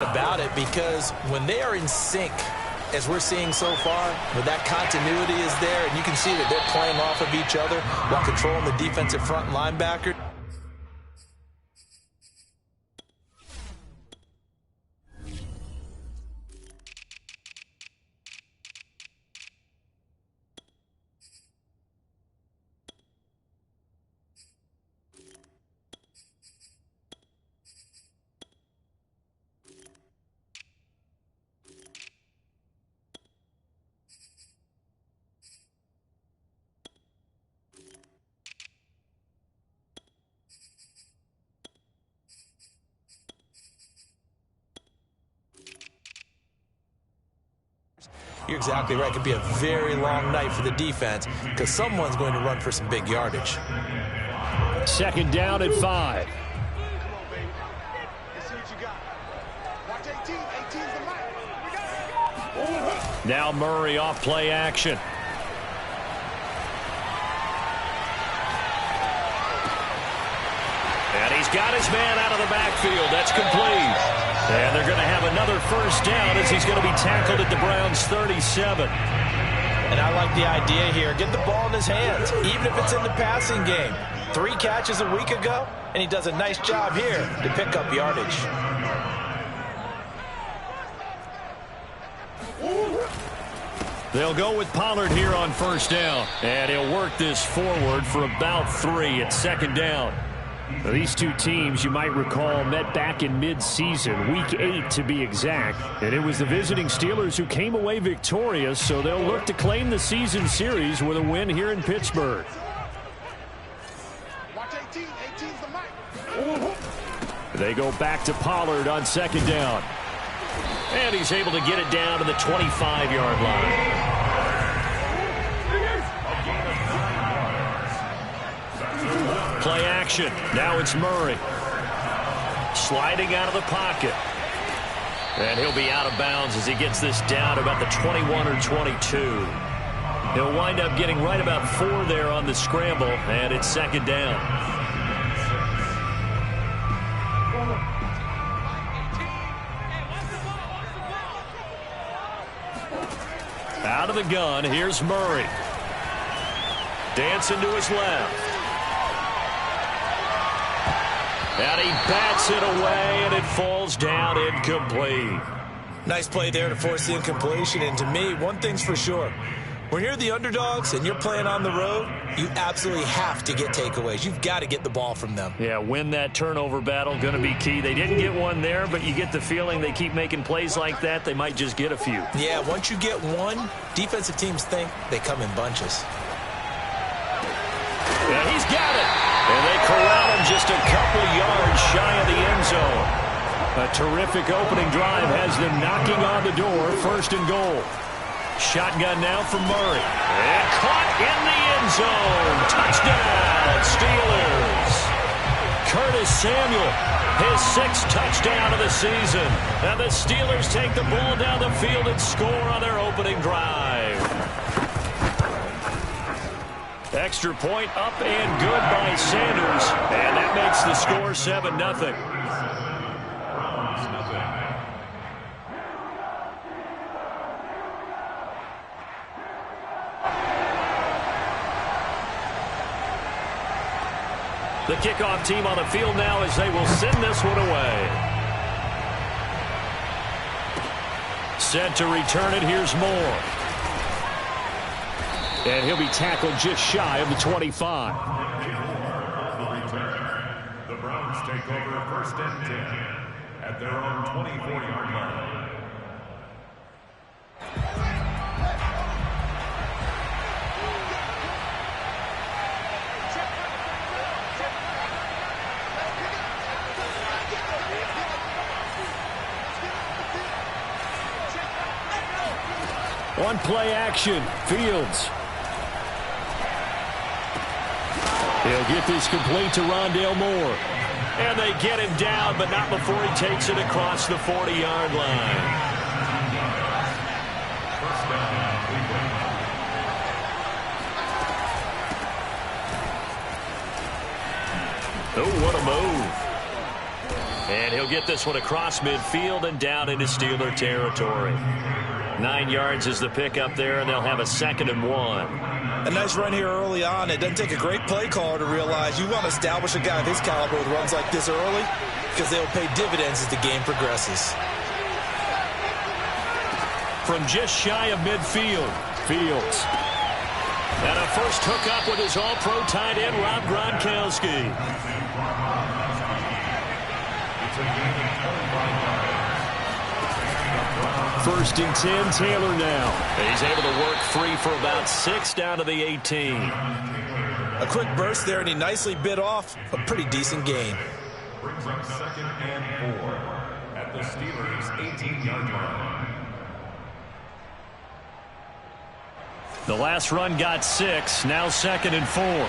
About it, because when they are in sync, as we're seeing so far, where that continuity is there, and you can see that they're playing off of each other while controlling the defensive front linebacker. You're exactly right. It could be a very long night for the defense because someone's going to run for some big yardage. Second down at 5. Now Murray off play action. And he's got his man out of the backfield. That's complete. And they're going to have another first down as he's going to be tackled at the Browns' 37. And I like the idea here. Get the ball in his hands, even if it's in the passing game. 3 catches a week ago, and he does a nice job here to pick up yardage. They'll go with Pollard here on first down. And he'll work this forward for about 3 at second down. Now, these two teams, you might recall, met back in mid-season, Week 8 to be exact. And it was the visiting Steelers who came away victorious, so they'll look to claim the season series with a win here in Pittsburgh. They go back to Pollard on second down. And he's able to get it down to the 25-yard line. Play action. Now it's Murray. Sliding out of the pocket. And he'll be out of bounds as he gets this down about the 21 or 22. He'll wind up getting right about 4 there on the scramble, and it's second down. Out of the gun, here's Murray. Dancing to his left. And he bats it away, and it falls down incomplete. Nice play there to force the incompletion. And to me, one thing's for sure. When you're the underdogs and you're playing on the road, you absolutely have to get takeaways. You've got to get the ball from them. Yeah, win that turnover battle, going to be key. They didn't get one there, but you get the feeling they keep making plays like that, they might just get a few. Yeah, once you get one, defensive teams think they come in bunches. Yeah, he's got it. And they corral him just a couple yards shy of the end zone. A terrific opening drive has them knocking on the door, first and goal. Shotgun now from Murray. And caught in the end zone. Touchdown, Steelers. Curtis Samuel, his 6th touchdown of the season. And the Steelers take the ball down the field and score on their opening drive. Extra point up and good by Sanders. And that makes the score 7-0. The kickoff team on the field now as they will send this one away. Set to return it. Here's Moore. And he'll be tackled just shy of the 25. The Browns take over first and 10 at their own 24-yard line. On play action, Fields. He'll get this complete to Rondale Moore. And they get him down, but not before he takes it across the 40-yard line. Oh, what a move. And he'll get this one across midfield and down into Steeler territory. 9 yards is the pickup there, and they'll have a 2nd and 1. A nice run here early on. It doesn't take a great play caller to realize you want to establish a guy of his caliber with runs like this early because they'll pay dividends as the game progresses. From just shy of midfield, Fields. And a first hookup with his all-pro tight end, Rob Gronkowski. First and 10, Taylor now. He's able to work free for about 6 down to the 18. A quick burst there, and he nicely bit off a pretty decent gain. Brings up 2nd and 4 at the Steelers' 18-yard line. The last run got 6, now 2nd and 4.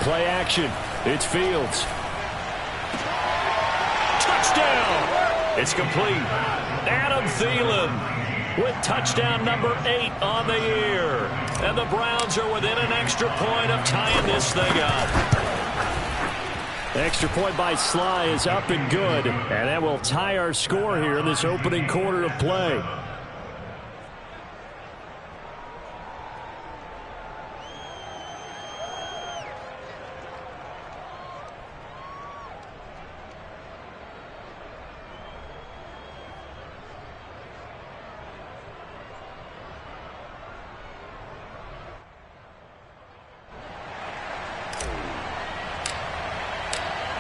Play action. It's Fields. Touchdown! It's complete. Adam Thielen with touchdown number 8 on the year. And the Browns are within an extra point of tying this thing up. Extra point by Sly is up and good. And that will tie our score here in this opening quarter of play.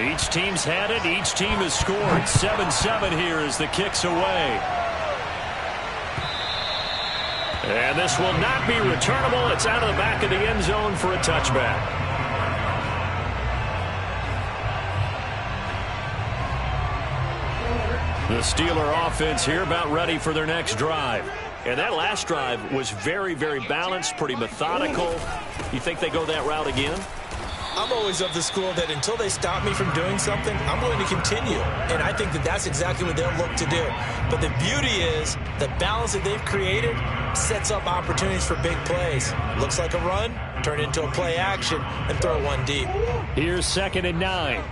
Each team's had it. Each team has scored. 7-7 here as the kick's away. And this will not be returnable. It's out of the back of the end zone for a touchback. The Steeler offense here about ready for their next drive. And that last drive was very, very balanced, pretty methodical. You think they go that route again? I'm always of the school that until they stop me from doing something, I'm going to continue. And I think that that's exactly what they'll look to do. But the beauty is the balance that they've created sets up opportunities for big plays. Looks like a run, turn it into a play action, and throw one deep. Here's 2nd and 9.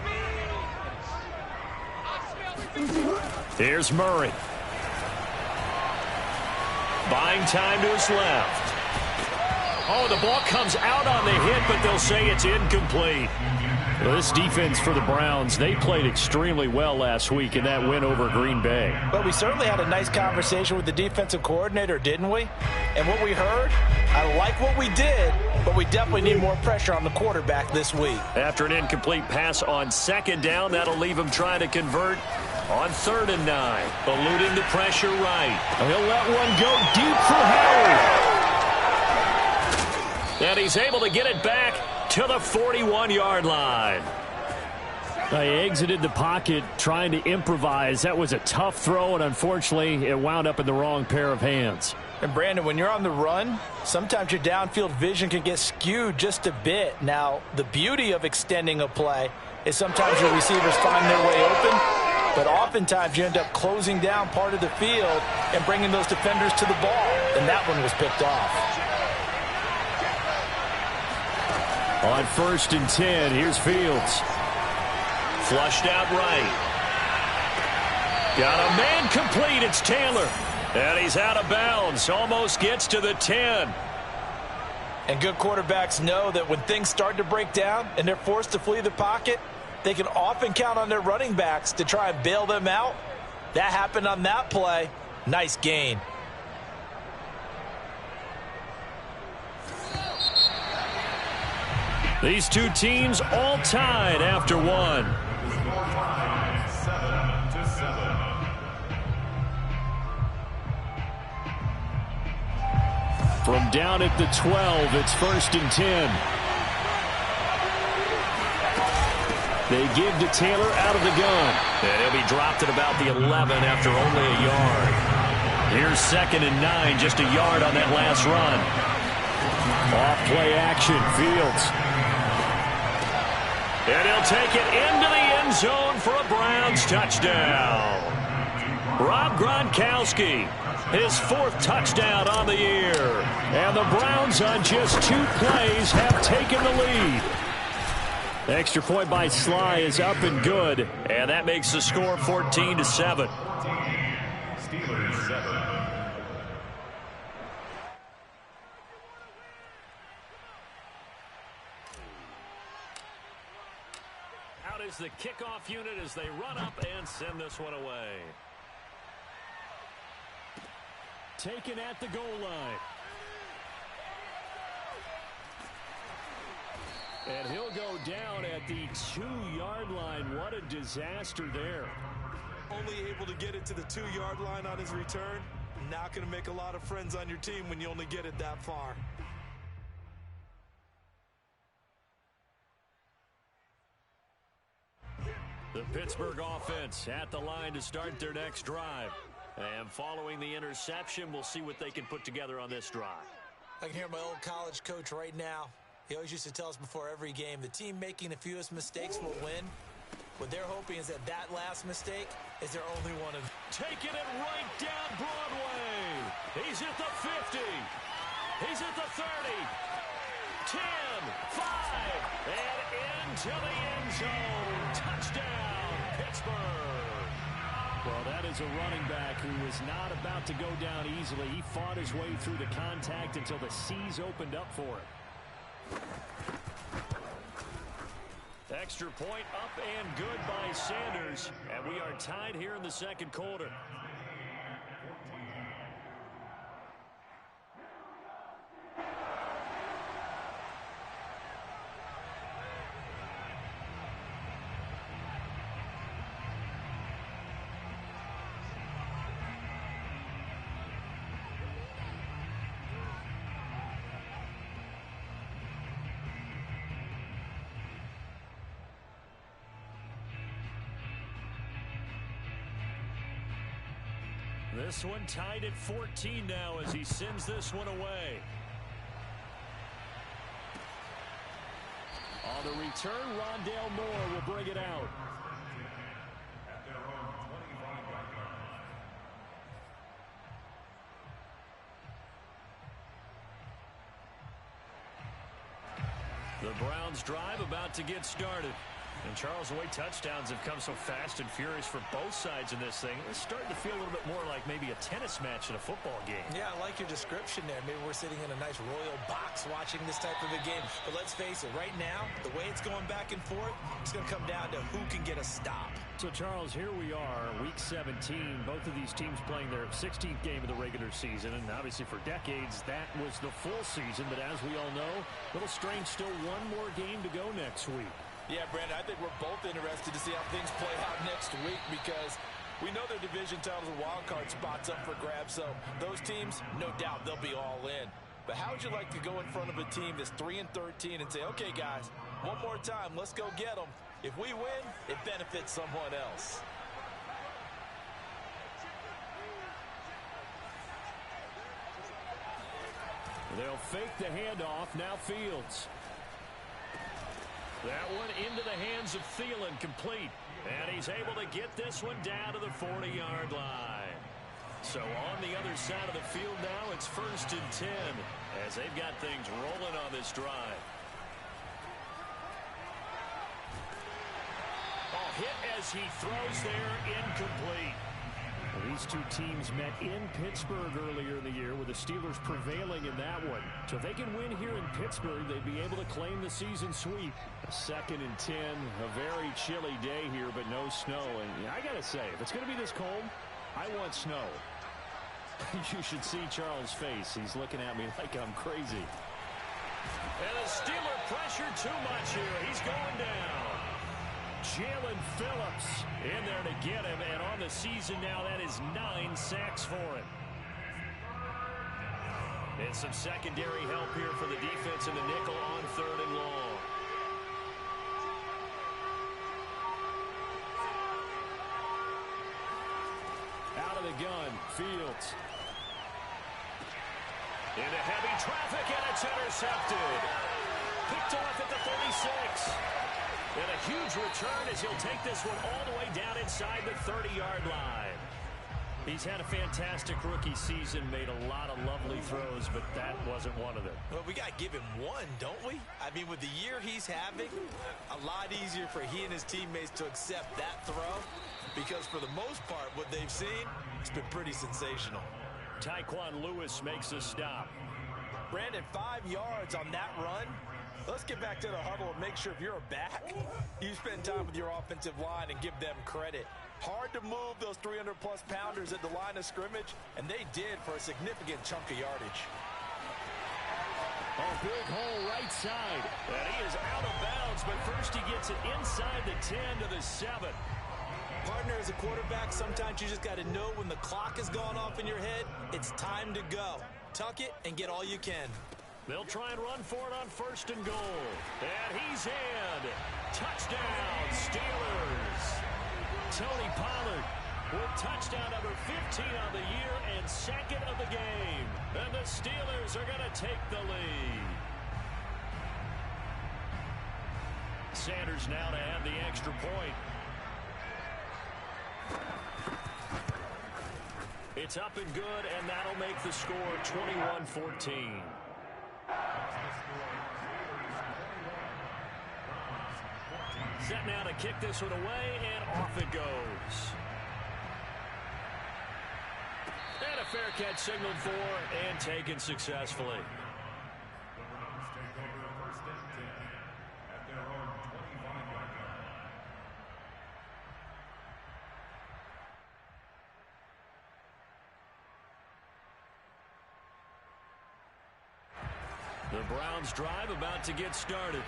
Here's Murray. Buying time to his left. Oh, the ball comes out on the hit, but they'll say it's incomplete. Well, this defense for the Browns, they played extremely well last week in that win over Green Bay. But we certainly had a nice conversation with the defensive coordinator, didn't we? And what we heard, I like what we did, but we definitely need more pressure on the quarterback this week. After an incomplete pass on 2nd down, that'll leave him trying to convert on 3rd and 9. Eluding the pressure right. He'll let one go deep for Howard. And he's able to get it back to the 41-yard line. He exited the pocket trying to improvise. That was a tough throw, and unfortunately, it wound up in the wrong pair of hands. And, Brandon, when you're on the run, sometimes your downfield vision can get skewed just a bit. Now, the beauty of extending a play is sometimes your receivers find their way open, but oftentimes you end up closing down part of the field and bringing those defenders to the ball. And that one was picked off. On 1st and 10, here's Fields. Flushed out right. Got a man complete. It's Taylor. And he's out of bounds. Almost gets to the 10. And good quarterbacks know that when things start to break down and they're forced to flee the pocket, they can often count on their running backs to try and bail them out. That happened on that play. Nice gain. These two teams all tied after one. Score time, 7-7. From down at the 12, it's 1st and 10. They give to Taylor out of the gun. And he'll be dropped at about the 11 after only a yard. Here's 2nd and 9, just a yard on that last run. Off play action, Fields. And he'll take it into the end zone for a Browns touchdown. Rob Gronkowski, his 4th touchdown on the year. And the Browns on just 2 plays have taken the lead. The extra point by Sly is up and good. And that makes the score 14-7. Steelers 7. Out is the kickoff unit as they run up and send this one away. Taken at the goal line. And he'll go down at the 2-yard line. What a disaster there. Only able to get it to the 2-yard line on his return. Not going to make a lot of friends on your team when you only get it that far. The Pittsburgh offense at the line to start their next drive. And following the interception, we'll see what they can put together on this drive. I can hear my old college coach right now. He always used to tell us before every game, the team making the fewest mistakes will win. What they're hoping is that that last mistake is their only one of. Taking it right down Broadway. He's at the 50. He's at the 30. 10, 5, and into the end zone. Touchdown, Pittsburgh. Well, that is a running back who was not about to go down easily. He fought his way through the contact until the seas opened up for him. Extra point up and good by Sanders. And we are tied here in the second quarter. This one tied at 14 now as he sends this one away. On the return, Rondale Moore will bring it out. At their own 25-yard line. The Browns drive about to get started. And Charles, the way touchdowns have come so fast and furious for both sides in this thing, it's starting to feel a little bit more like maybe a tennis match in a football game. Yeah, I like your description there. Maybe we're sitting in a nice royal box watching this type of a game. But let's face it, right now, the way it's going back and forth, it's going to come down to who can get a stop. So, Charles, here we are, Week 17. Both of these teams playing their 16th game of the regular season. And obviously for decades, that was the full season. But as we all know, a little strange, still one more game to go next week. Yeah, Brandon, I think we're both interested to see how things play out next week because we know their division titles and wild card spots up for grabs. So those teams, no doubt, they'll be all in. But how would you like to go in front of a team that's 3-13 and say, okay, guys, one more time, let's go get them. If we win, it benefits someone else. They'll fake the handoff. Now Fields. That one into the hands of Thielen, complete. And he's able to get this one down to the 40-yard line. So on the other side of the field now, it's 1st and 10 as they've got things rolling on this drive. Hit as he throws there, incomplete. Well, these two teams met in Pittsburgh earlier in the year with the Steelers prevailing in that one. So if they can win here in Pittsburgh, they'd be able to claim the season sweep. 2nd and 10, a very chilly day here, but no snow. And I got to say, if it's going to be this cold, I want snow. You should see Charles' face. He's looking at me like I'm crazy. And the Steeler pressure too much here. He's going down. Jalen Phillips in there to get him, and on the season now, that is 9 sacks for him. And some secondary help here for the defense in the nickel on 3rd and long. Out of the gun, Fields. Into heavy traffic, and it's intercepted. Picked off at the 36. And a huge return as he'll take this one all the way down inside the 30-yard line. He's had a fantastic rookie season, made a lot of lovely throws, but that wasn't one of them. Well, we got to give him one, don't we? I mean, with the year he's having, a lot easier for he and his teammates to accept that throw because for the most part, what they've seen, it's been pretty sensational. Tyquan Lewis makes a stop. Brandon, 5 yards on that run. Let's get back to the huddle and make sure if you're a back, you spend time with your offensive line and give them credit. Hard to move those 300-plus pounders at the line of scrimmage, and they did for a significant chunk of yardage. A big hole right side. And he is out of bounds, but first he gets it inside the 10 to the 7. Partner, as a quarterback, sometimes you just got to know when the clock has gone off in your head, it's time to go. Tuck it and get all you can. They'll try and run for it on 1st and goal. And he's in. Touchdown, Steelers. Tony Pollard with touchdown number 15 on the year and 2nd of the game. And the Steelers are going to take the lead. Sanders now to add the extra point. It's up and good, and that'll make the score 21-14. Set now to kick this one away, and off it goes. And a fair catch signaled for and taken successfully. The Browns drive about to get started.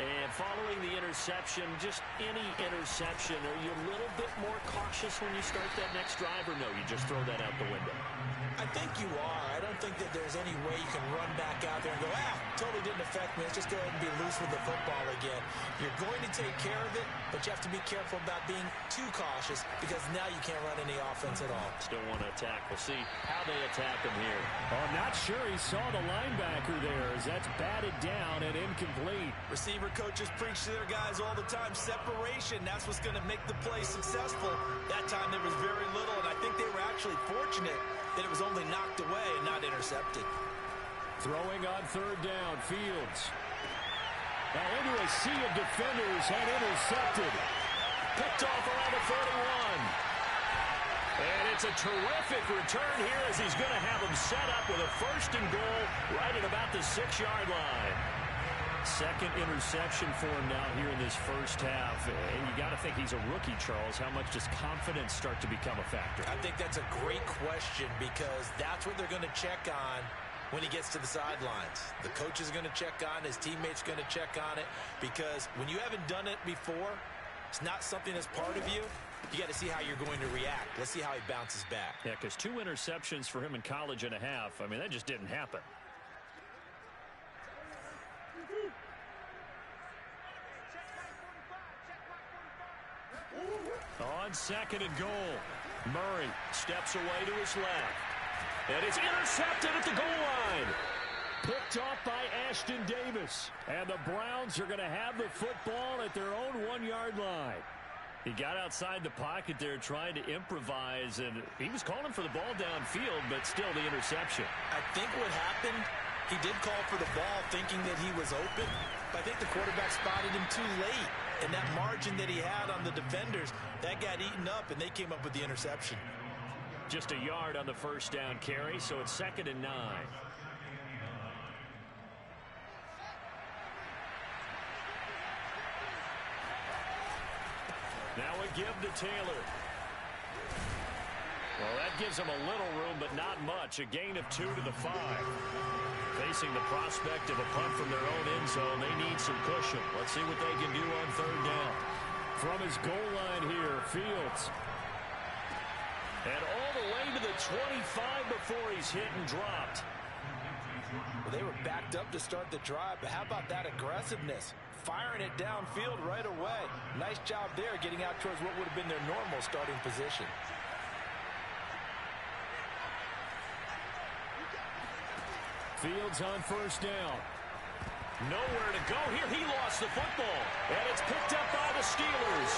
And following the interception, just any interception, are you a little bit more cautious when you start that next drive, or no, you just throw that out the window? I think you are. I don't think that there's any way you can run back out there and go, totally didn't affect me. Let's just go ahead and be loose with the football again. You're going to take care of it, but you have to be careful about being too cautious because now you can't run any offense at all. Still want to attack. We'll see how they attack him here. Oh, I'm not sure he saw the linebacker there as that's batted down and incomplete. Receiver coaches preach to their guys all the time. Separation, that's what's going to make the play successful. That time there was very little, and I think they were actually fortunate that it was only knocked away and not intercepted. Throwing on 3rd down, Fields. Now into a sea of defenders and intercepted. Picked off around the 41. And it's a terrific return here as he's going to have him set up with a 1st and goal right at about the 6-yard line. 2nd interception for him now here in this first half. And you got to think he's a rookie, Charles. How much does confidence start to become a factor? I think that's a great question because that's what they're going to check on when he gets to the sidelines. The coach is going to check on, his teammates going to check on it because when you haven't done it before, it's not something that's part of you. You got to see how you're going to react. Let's see how he bounces back. Yeah, because 2 interceptions for him in college and a half. I mean, that just didn't happen. On 2nd and goal, Murray steps away to his left. And it's intercepted at the goal line. Picked off by Ashton Davis. And the Browns are going to have the football at their own 1-yard line. He got outside the pocket there trying to improvise, and he was calling for the ball downfield, but still the interception. I think what happened, he did call for the ball thinking that he was open, but I think the quarterback spotted him too late. And that margin that he had on the defenders, that got eaten up, and they came up with the interception. Just a yard on the 1st down carry, so it's 2nd and 9. Now a give to Taylor. Well, that gives them a little room, but not much. A gain of 2 to the 5. Facing the prospect of a punt from their own end zone, they need some cushion. Let's see what they can do on 3rd down. From his goal line here, Fields. And all the way to the 25 before he's hit and dropped. Well, they were backed up to start the drive, but how about that aggressiveness? Firing it downfield right away. Nice job there getting out towards what would have been their normal starting position. Fields on 1st down. Nowhere to go here. He lost the football. And it's picked up by the Steelers.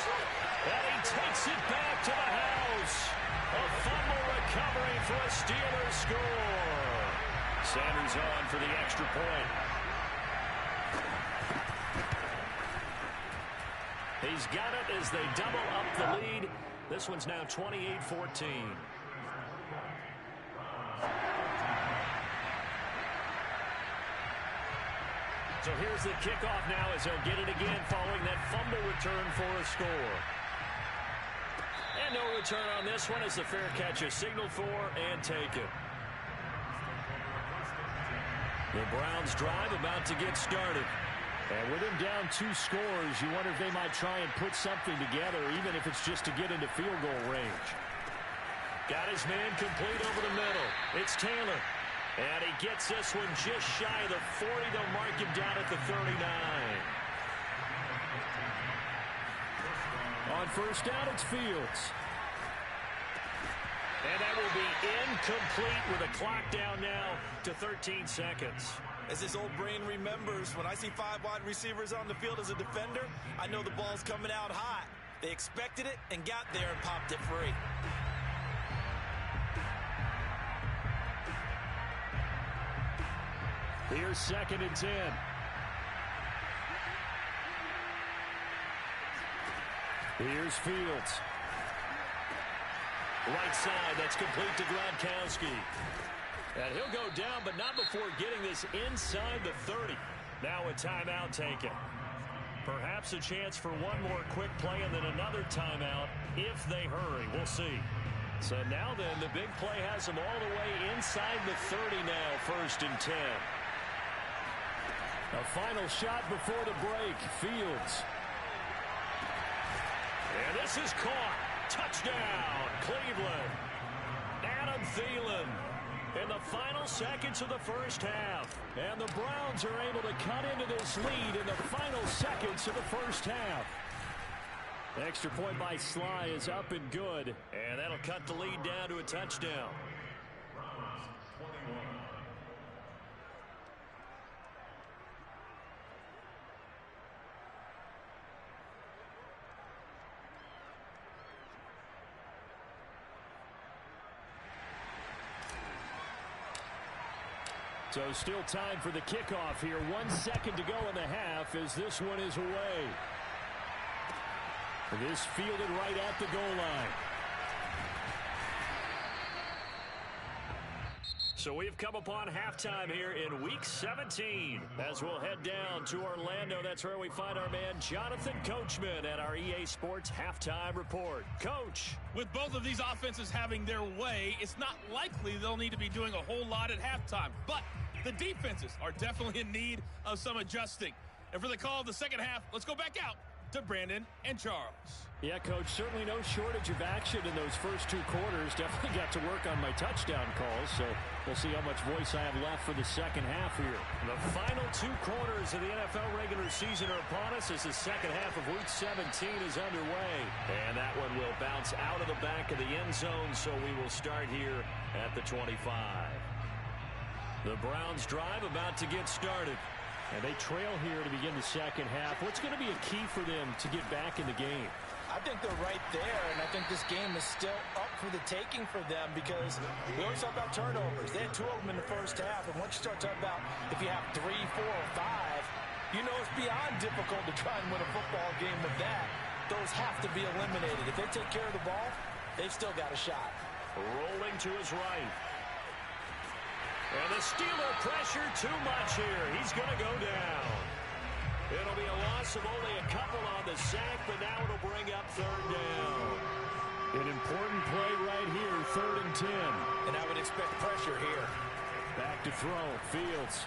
And he takes it back to the house. A fumble recovery for a Steelers score. Sanders on for the extra point. He's got it as they double up the lead. This one's now 28-14. So here's the kickoff now as he'll get it again following that fumble return for a score. And no return on this one as the fair catch is signaled for and taken. The Browns drive about to get started. And with him down 2 scores, you wonder if they might try and put something together, even if it's just to get into field goal range. Got his man complete over the middle. It's Taylor. And he gets this one just shy of the 40. They'll mark him down at the 39. On first down, it's Fields. And that will be incomplete with a clock down now to 13 seconds. As his old brain remembers, when I see 5 wide receivers on the field as a defender, I know the ball's coming out hot. They expected it and got there and popped it free. Here's 2nd and 10. Here's Fields. Right side, that's complete to Gronkowski. And he'll go down, but not before getting this inside the 30. Now a timeout taken. Perhaps a chance for one more quick play and then another timeout if they hurry. We'll see. So now then, the big play has them all the way inside the 30 now, 1st and 10. A final shot before the break. Fields. And this is caught. Touchdown, Cleveland. Adam Thielen in the final seconds of the first half. And the Browns are able to cut into this lead in the final seconds of the first half. Extra point by Sly is up and good. And that'll cut the lead down to a touchdown. So still time for the kickoff here. 1 second to go in the half as this one is away. This fielded right at the goal line. So we've come upon halftime here in Week 17. As we'll head down to Orlando, that's where we find our man Jonathan Coachman at our EA Sports Halftime Report. Coach. With both of these offenses having their way, it's not likely they'll need to be doing a whole lot at halftime. But the defenses are definitely in need of some adjusting. And for the call of the second half, let's go back out to Brandon and Charles. Yeah, Coach, certainly no shortage of action in those first 2 quarters. Definitely got to work on my touchdown calls, so we'll see how much voice I have left for the second half here. The final 2 quarters of the NFL regular season are upon us as the second half of Week 17 is underway. And that one will bounce out of the back of the end zone, so we will start here at the 25. The Browns drive about to get started. And they trail here to begin the second half. What's going to be a key for them to get back in the game? I think they're right there, and I think this game is still up for the taking for them because we always talk about turnovers. They had 2 of them in the first half, and once you start talking about if you have 3, 4, or 5, you know it's beyond difficult to try and win a football game with that. Those have to be eliminated. If they take care of the ball, they've still got a shot. Rolling to his right. And the Steeler pressure too much here. He's going to go down. It'll be a loss of only a couple on the sack, but now it'll bring up 3rd down. An important play right here, 3rd and 10. And I would expect pressure here. Back to throw, Fields.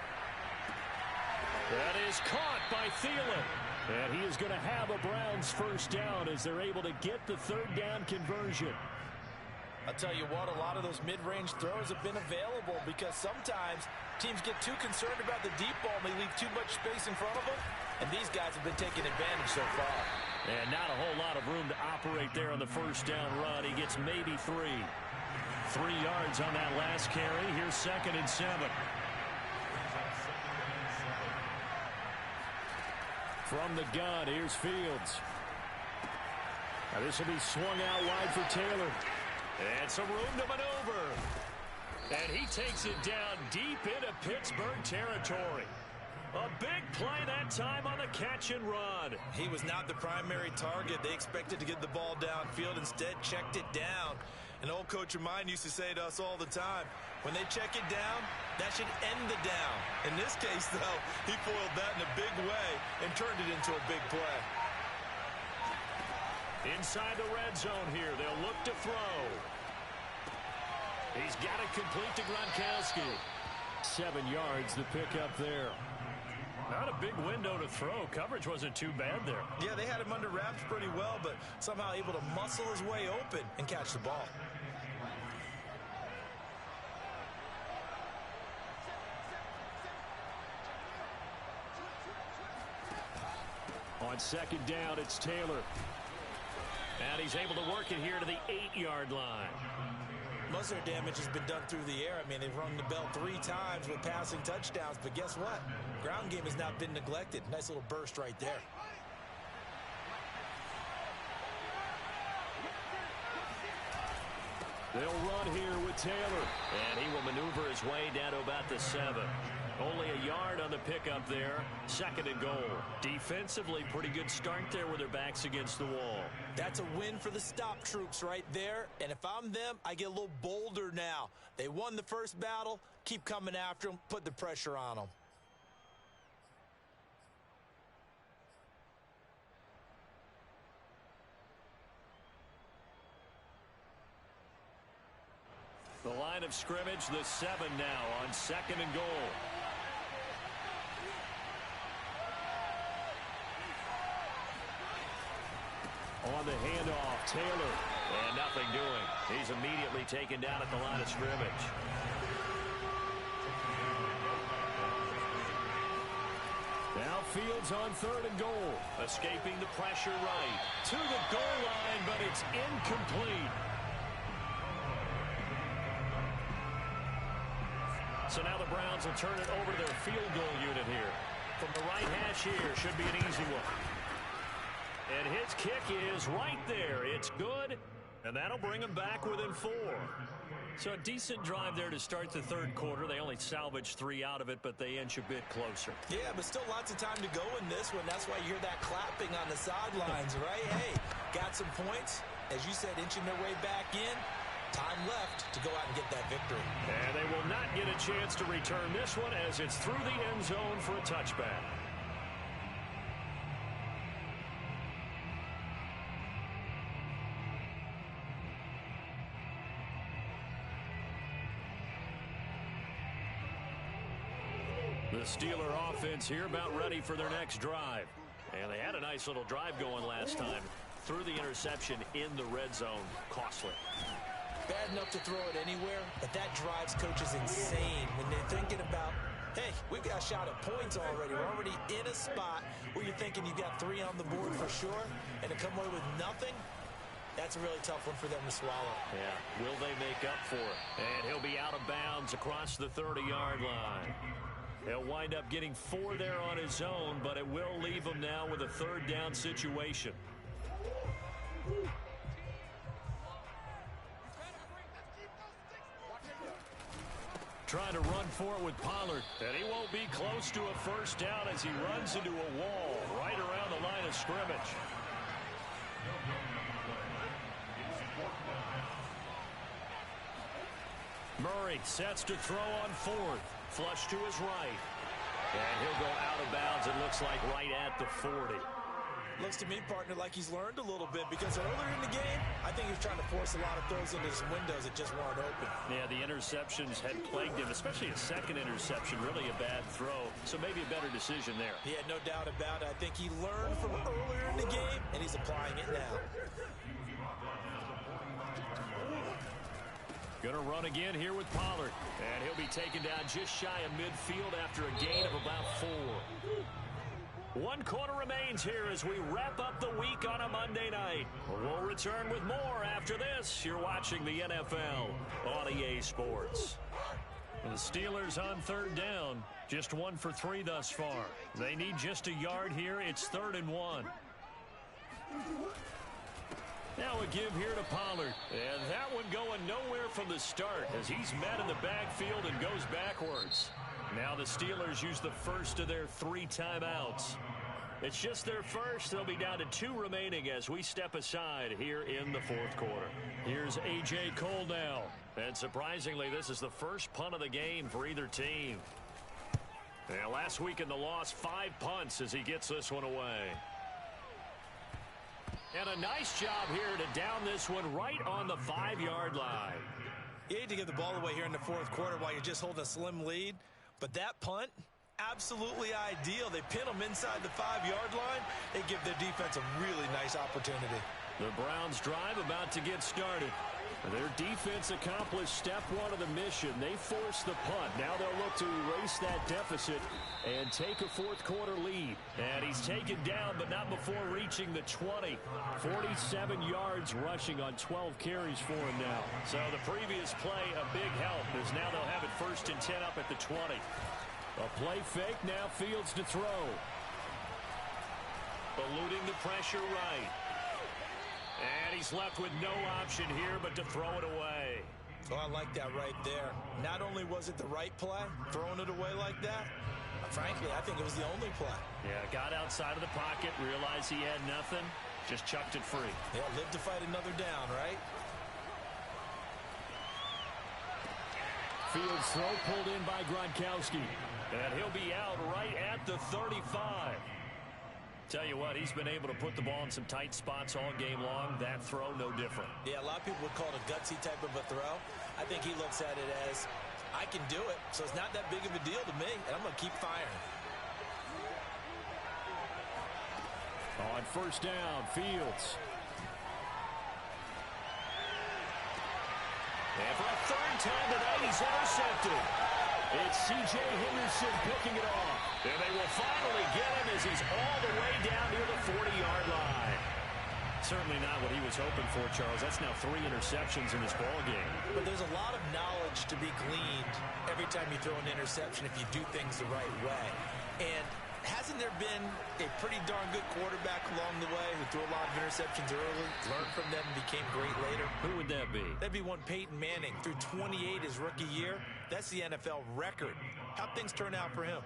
That is caught by Thielen. And he is going to have a Browns first down as they're able to get the 3rd down conversion. I'll tell you what, a lot of those mid-range throws have been available because sometimes teams get too concerned about the deep ball and they leave too much space in front of them, and these guys have been taking advantage so far. And not a whole lot of room to operate there on the first down run. He gets maybe 3. 3 yards on that last carry. Here's 2nd and 7. From the gun, here's Fields. Now this will be swung out wide for Taylor. And some room to maneuver. And he takes it down deep into Pittsburgh territory. A big play that time on the catch and run. He was not the primary target. They expected to get the ball downfield. Instead, checked it down. An old coach of mine used to say to us all the time, when they check it down, that should end the down. In this case, though, he foiled that in a big way and turned it into a big play. Inside the red zone here, they'll look to throw. He's got it complete to Gronkowski. 7 yards the pickup there. Not a big window to throw. Coverage wasn't too bad there. Yeah, they had him under wraps pretty well, but somehow able to muscle his way open and catch the ball. On second down, it's Taylor. And he's able to work it here to the 8-yard line. Most of their damage has been done through the air. I mean, they've rung the bell 3 times with passing touchdowns, but guess what? Ground game has not been neglected. Nice little burst right there. They'll run here with Taylor. And he will maneuver his way down to about the 7. Only a yard on the pickup there. 2nd and goal. Defensively, pretty good start there with their backs against the wall. That's a win for the stop troops right there. And if I'm them, I get a little bolder now. They won the first battle. Keep coming after them. Put the pressure on them. The line of scrimmage, the 7 now on 2nd and goal. On the handoff, Taylor. And nothing doing. He's immediately taken down at the line of scrimmage. Now Fields on 3rd and goal. Escaping the pressure right. To the goal line, but it's incomplete. So now the Browns will turn it over to their field goal unit here. From the right hash here, should be an easy one. And his kick is right there. It's good, and that'll bring him back within 4. So a decent drive there to start the 3rd quarter. They only salvaged 3 out of it, but they inch a bit closer. Yeah, but still lots of time to go in this one. That's why you hear that clapping on the sidelines, right? Hey, got some points. As you said, inching their way back in. Time left to go out and get that victory. And they will not get a chance to return this one as it's through the end zone for a touchback. The Steeler offense here about ready for their next drive. And they had a nice little drive going last time. Through the interception in the red zone. Costly. Bad enough to throw it anywhere, but that drives coaches insane when they're thinking about, hey, we've got a shot at points already. We're already in a spot where you're thinking you've got 3 on the board for sure, and to come away with nothing, that's a really tough one for them to swallow. Yeah, will they make up for it? And he'll be out of bounds across the 30-yard line. He'll wind up getting 4 there on his own, but it will leave him now with a 3rd down situation. Trying to run for it with Pollard. And he won't be close to a 1st down as he runs into a wall right around the line of scrimmage. Murray sets to throw on 4th. Flush to his right. And he'll go out of bounds, it looks like, right at the 40. Looks to me, partner, like he's learned a little bit because earlier in the game, I think he was trying to force a lot of throws into some windows that just weren't open. Yeah, the interceptions had plagued him, especially a 2nd interception, really a bad throw. So maybe a better decision there. Yeah, no doubt about it. I think he learned from earlier in the game, and he's applying it now. Going to run again here with Pollard. And he'll be taken down just shy of midfield after a gain of about 4. 1 quarter remains here as we wrap up the week on a Monday night. We'll return with more after this. You're watching the NFL on EA Sports. The Steelers on third down. Just 1 for 3 thus far. They need just a yard here. It's 3rd and 1. Now a give here to Pollard. And that one going nowhere from the start as he's met in the backfield and goes backwards. Now the Steelers use the first of their 3 timeouts. It's just their first. They'll be down to 2 remaining as we step aside here in the 4th quarter. Here's A.J. Cole now. And surprisingly, this is the first punt of the game for either team. And last week in the loss, 5 punts as he gets this one away. And a nice job here to down this one right on the 5-yard line. You hate to give the ball away here in the 4th quarter while you're just holding a slim lead, but that punt, absolutely ideal. They pin them inside the 5-yard line. They give their defense a really nice opportunity. The Browns drive about to get started. Their defense accomplished step 1 of the mission. They forced the punt. Now they'll look to erase that deficit and take a 4th quarter lead. And he's taken down, but not before reaching the 20. 47 yards rushing on 12 carries for him now. So the previous play, a big help, as now they'll have it 1st and 10 up at the 20. A play fake, now Fields to throw. Eluding the pressure right. And he's left with no option here but to throw it away. Oh, I like that right there. Not only was it the right play, throwing it away like that, frankly, I think it was the only play. Yeah, got outside of the pocket, realized he had nothing, just chucked it free. Yeah, live to fight another down, right? Fields throw pulled in by Gronkowski. And he'll be out right at the 35. Tell you what, he's been able to put the ball in some tight spots all game long. That throw, no different. Yeah, a lot of people would call it a gutsy type of a throw. I think he looks at it as, I can do it, so it's not that big of a deal to me, and I'm going to keep firing. On 1st down, Fields. And for a 3rd time tonight, he's intercepted. It's C.J. Henderson picking it off. And they will finally get him as he's all the way down near the 40-yard line. Certainly not what he was hoping for, Charles. That's now 3 interceptions in this ballgame. But there's a lot of knowledge to be gleaned every time you throw an interception if you do things the right way. And hasn't there been a pretty darn good quarterback along the way who threw a lot of interceptions early, learned from them, and became great later? Who would that be? That'd be one Peyton Manning. Threw 28 his rookie year. That's the NFL record. How'd things turn out for him?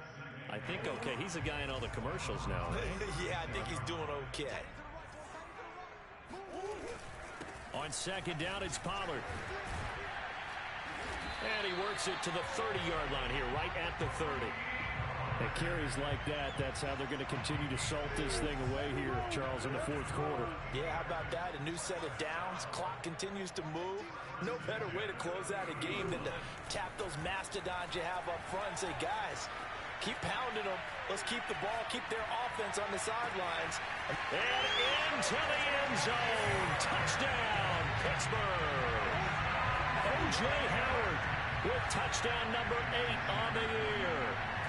I think okay. He's a guy in all the commercials now. Yeah, I think he's doing okay. On 2nd down, it's Pollard. And he works it to the 30-yard line here, right at the 30. At carries like that, that's how they're going to continue to salt this thing away here, Charles, in the 4th quarter. Yeah, how about that? A new set of downs. Clock continues to move. No better way to close out a game than to tap those mastodons you have up front and say, guys, keep pounding them. Let's keep the ball, keep their offense on the sidelines. And into the end zone. Touchdown, Pittsburgh. O.J. Howard with touchdown number 8 on the year.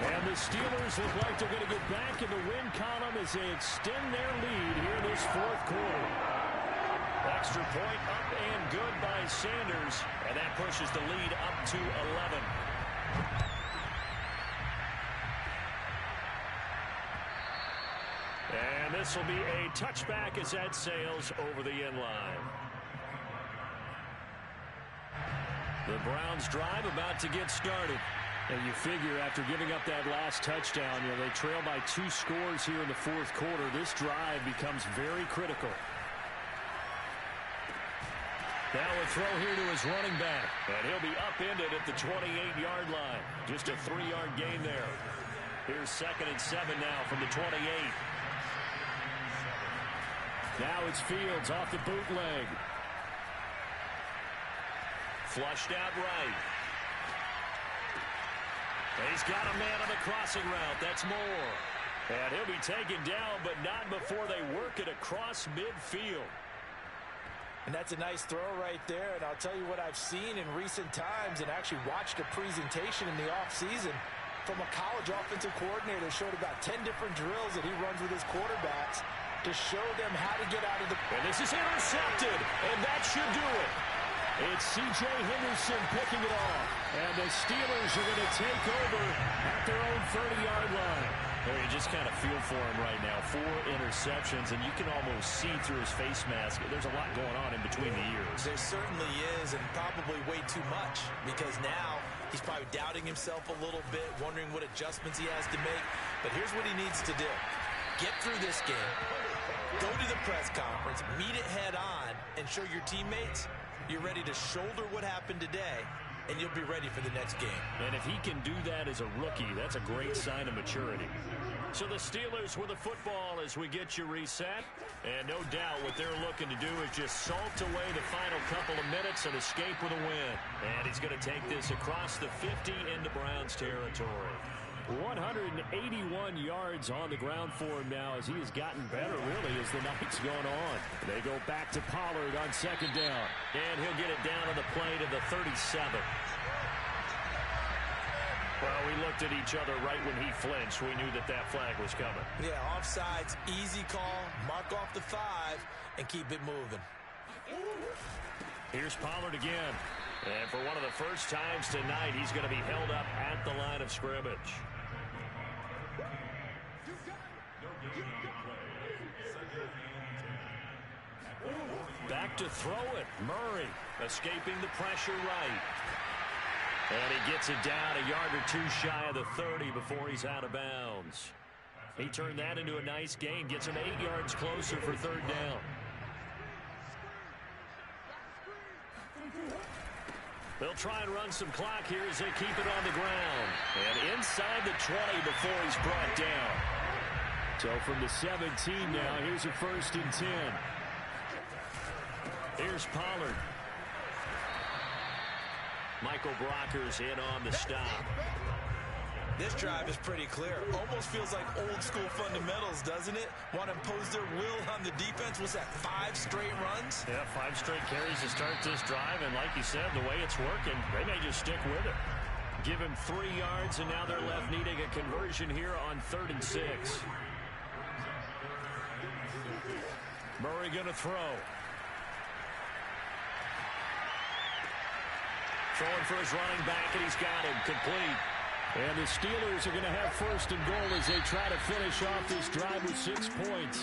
And the Steelers look like they're going to get back in the win column as they extend their lead here in this 4th quarter. Extra point up and good by Sanders. And that pushes the lead up to 11. And this will be a touchback as that sails over the end line. The Browns drive about to get started. And you figure after giving up that last touchdown, they trail by 2 scores here in the 4th quarter. This drive becomes very critical. Now a throw here to his running back. And he'll be upended at the 28-yard line. Just a 3-yard gain there. Here's 2nd and 7 now from the 28. Now it's Fields off the bootleg. Flushed out right. He's got a man on the crossing route. That's Moore. And he'll be taken down, but not before they work it across midfield. And that's a nice throw right there. And I'll tell you what I've seen in recent times and actually watched a presentation in the offseason from a college offensive coordinator. Showed about 10 different drills that he runs with his quarterbacks to show them how to get out of the... And this is intercepted, and that should do it. It's C.J. Henderson picking it off. And the Steelers are going to take over at their own 30-yard line. Well, you just kind of feel for him right now. 4 interceptions, and you can almost see through his face mask. There's a lot going on in between the ears. There certainly is, and probably way too much, because now he's probably doubting himself a little bit, wondering what adjustments he has to make. But here's what he needs to do. Get through this game, go to the press conference, meet it head on, and show your teammates you're ready to shoulder what happened today, and you'll be ready for the next game. And if he can do that as a rookie, that's a great sign of maturity. So the Steelers with the football as we get you reset. And no doubt what they're looking to do is just salt away the final couple of minutes and escape with a win. And he's going to take this across the 50 into Browns territory. 181 yards on the ground for him now as he has gotten better, really, as the night's gone on. They go back to Pollard on second down. And he'll get it down on the play to the 37. Well, we looked at each other right when he flinched. We knew that that flag was coming. Yeah, offsides, easy call, mark off the 5, and keep it moving. Here's Pollard again. And for one of the first times tonight, he's going to be held up at the line of scrimmage. Back to throw it. Murray escaping the pressure right. And he gets it down a yard or 2 shy of the 30 before he's out of bounds. He turned that into a nice gain. Gets him 8 yards closer for 3rd down. They'll try and run some clock here as they keep it on the ground. And inside the 20 before he's brought down. So from the 17 now, here's a 1st and 10. Here's Pollard. Michael Brockers in on the stop. This drive is pretty clear. Almost feels like old school fundamentals, doesn't it? Want to impose their will on the defense. Was that 5 straight runs? Yeah, 5 straight carries to start this drive. And like you said, the way it's working, they may just stick with it. Give him 3 yards, and now they're left needing a conversion here on 3rd and 6. Murray going to throw. Throwing for his running back, and he's got him complete. And the Steelers are going to have 1st and goal as they try to finish off this drive with 6 points.